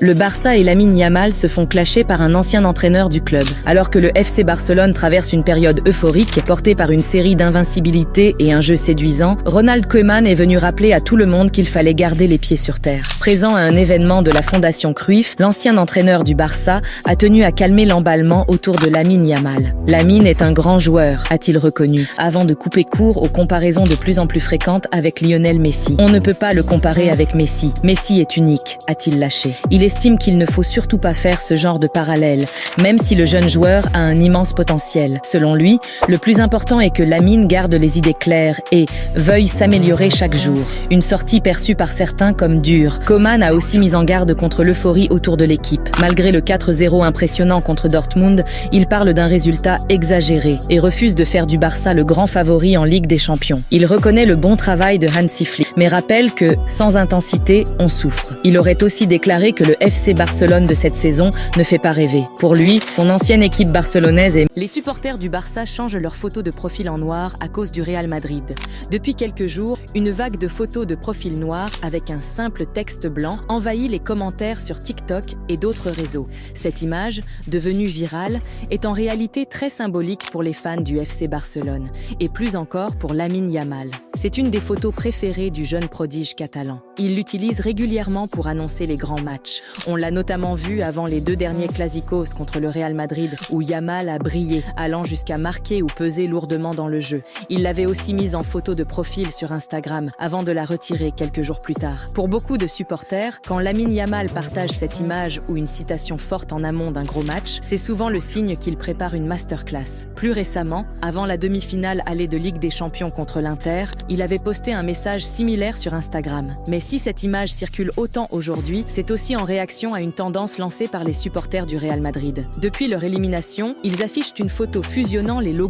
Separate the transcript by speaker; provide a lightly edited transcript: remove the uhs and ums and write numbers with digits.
Speaker 1: Le Barça et Lamine Yamal se font clasher par un ancien entraîneur du club. Alors que le FC Barcelone traverse une période euphorique, portée par une série d'invincibilité et un jeu séduisant, Ronald Koeman est venu rappeler à tout le monde qu'il fallait garder les pieds sur terre. Présent à un événement de la Fondation Cruyff, l'ancien entraîneur du Barça a tenu à calmer l'emballement autour de Lamine Yamal. Lamine est un grand joueur, a-t-il reconnu, avant de couper court aux comparaisons de plus en plus fréquentes avec Lionel Messi. On ne peut pas le comparer avec Messi. Messi est unique, a-t-il lâché. Il estime qu'il ne faut surtout pas faire ce genre de parallèle, même si le jeune joueur a un immense potentiel. Selon lui, le plus important est que Lamine garde les idées claires et veuille s'améliorer chaque jour. Une sortie perçue par certains comme dure. Koeman a aussi mis en garde contre l'euphorie autour de l'équipe. Malgré le 4-0 impressionnant contre Dortmund, il parle d'un résultat exagéré et refuse de faire du Barça le grand favori en Ligue des Champions. Il reconnaît le bon travail de Hansi Flick, mais rappelle que, sans intensité, on souffre. Il aurait aussi déclaré que le FC Barcelone de cette saison ne fait pas rêver. Pour lui, son ancienne équipe barcelonaise est... Les supporters du Barça changent leurs photos de profil en noir à cause du Real Madrid. Depuis quelques jours, une vague de photos de profil noir avec un simple texte blanc envahit les commentaires sur TikTok et d'autres réseaux. Cette image, devenue virale, est en réalité très symbolique pour les fans du FC Barcelone et plus encore pour Lamine Yamal. C'est une des photos préférées du jeune prodige catalan. Il l'utilise régulièrement pour annoncer les grands matchs. On l'a notamment vu avant les 2 derniers Clásicos contre le Real Madrid où Yamal a brillé, allant jusqu'à marquer ou peser lourdement dans le jeu. Il l'avait aussi mise en photo de profil sur Instagram avant de la retirer quelques jours plus tard. Pour beaucoup de supporters, quand Lamine Yamal partage cette image ou une citation forte en amont d'un gros match, c'est souvent le signe qu'il prépare une masterclass. Plus récemment, avant la demi-finale allée de Ligue des Champions contre l'Inter, il avait posté un message similaire sur Instagram. Mais si cette image circule autant aujourd'hui, c'est aussi en réaction à une tendance lancée par les supporters du Real Madrid. Depuis leur élimination, ils affichent une photo fusionnant les logos